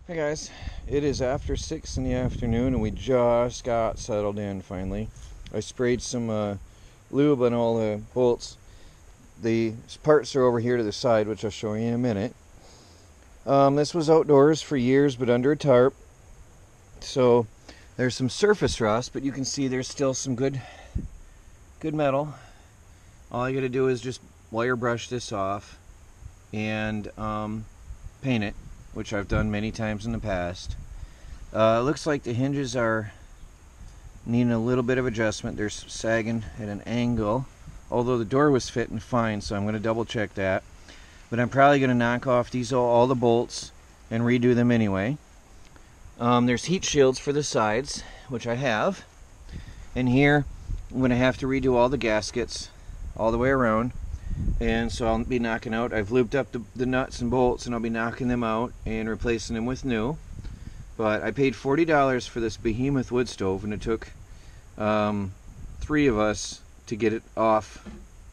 Hey guys, it is after 6 in the afternoon and we just got settled in finally. I sprayed some lube on all the bolts. The parts are over here to the side, which I'll show you in a minute. This was outdoors for years but under a tarp, so there's some surface rust, but you can see there's still some good metal. All I gotta do is just wire brush this off and paint it, which I've done many times in the past. It looks like the hinges are needing a little bit of adjustment. They're sagging at an angle, although the door was fitting fine, so I'm going to double check that. But I'm probably going to knock off all the bolts and redo them anyway. There's heat shields for the sides, which I have. And here I'm going to have to redo all the gaskets all the way around. And so I'll be knocking out, I've looped up the nuts and bolts, and I'll be knocking them out and replacing them with new. But I paid $40 for this behemoth wood stove, and it took 3 of us to get it off.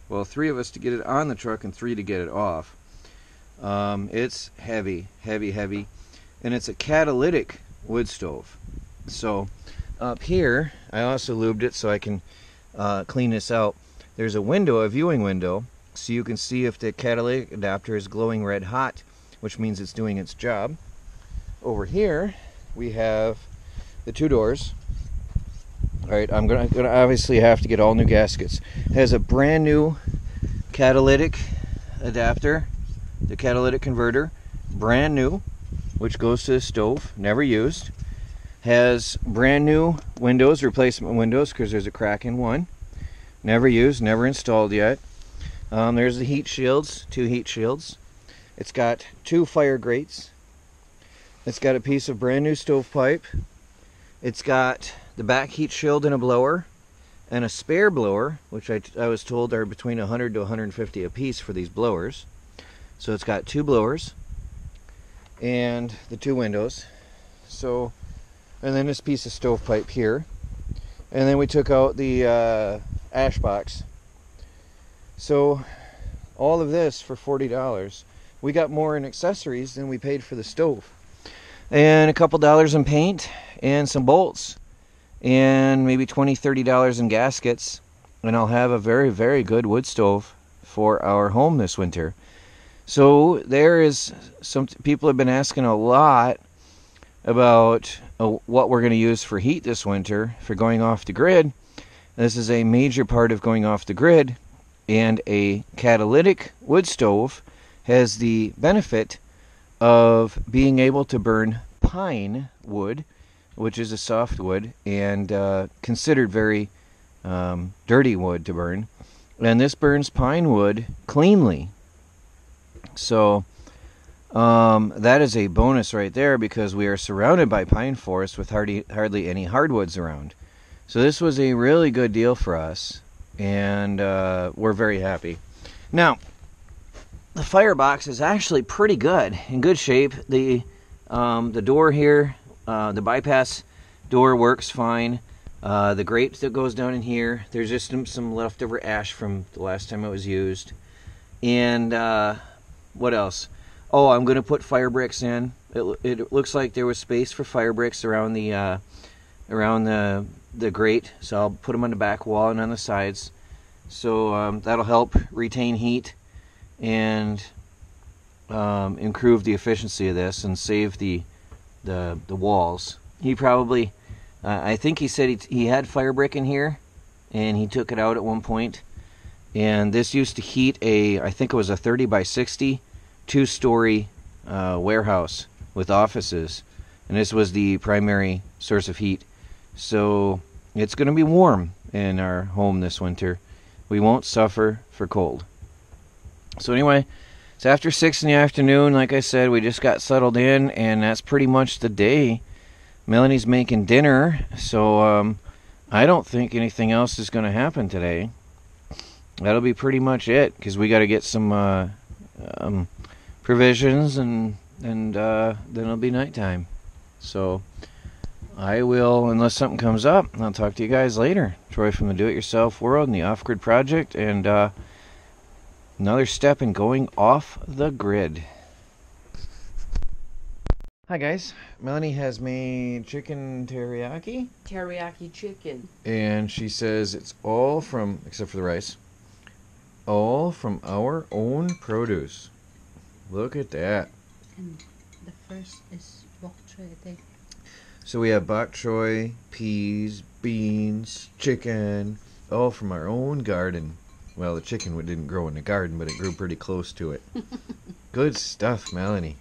Well, 3 of us to get it on the truck and 3 to get it off. It's heavy, and it's a catalytic wood stove. So up here, I also lubed it so I can clean this out. There's a window, a viewing window, so you can see if the catalytic adapter is glowing red hot, which means it's doing its job. Over here we have the 2 doors. Alright, I'm gonna obviously have to get all new gaskets. It has a brand new catalytic adapter, the catalytic converter, brand new, which goes to the stove, never used. Has brand new windows, replacement windows, because there's a crack in one. Never used, never installed yet. There's the heat shields, 2 heat shields. It's got 2 fire grates. It's got a piece of brand new stovepipe. It's got the back heat shield and a blower, and a spare blower, which I was told are between 100 to 150 a piece for these blowers. So it's got 2 blowers and the 2 windows. So, and then this piece of stovepipe here. And then we took out the ash box. So all of this for $40. We got more in accessories than we paid for the stove, and a couple dollars in paint and some bolts and maybe $20–30 in gaskets, and I'll have a very good wood stove for our home this winter. So there is some people have been asking a lot about what we're going to use for heat this winter for going off the grid. This is a major part of going off the grid. And a catalytic wood stove has the benefit of being able to burn pine wood, which is a soft wood and considered very dirty wood to burn. And this burns pine wood cleanly. So that is a bonus right there, because we are surrounded by pine forests with hardly any hardwoods around. So this was a really good deal for us, and we're very happy. Now, the firebox is actually pretty good, in good shape. The door here, the bypass door works fine. The grate that goes down in here, there's just some leftover ash from the last time it was used. And what else? Oh, I'm going to put fire bricks in. It looks like there was space for fire bricks around the grate, so I'll put them on the back wall and on the sides. So that'll help retain heat and improve the efficiency of this and save the walls. He probably, I think he said he had fire brick in here, and he took it out at one point. And this used to heat I think it was a 30 by 60 2-story warehouse with offices, and this was the primary source of heat. So it's going to be warm in our home this winter. We won't suffer for cold. So anyway, it's after 6 in the afternoon. Like I said, we just got settled in, and that's pretty much the day. Melanie's making dinner, so I don't think anything else is going to happen today. That'll be pretty much it, because we got to get some provisions, and then it'll be nighttime. So I will, unless something comes up, I'll talk to you guys later. Troy from the Do-It-Yourself World and the Off-Grid Project, and another step in going off the grid. Hi guys, Melanie has made chicken teriyaki. Teriyaki chicken. And she says it's all from, except for the rice, all from our own produce. Look at that. And the first is bok choy. So we have bok choy, peas, beans, chicken, all from our own garden. Well, the chicken didn't grow in the garden, but it grew pretty close to it. Good stuff, Melanie.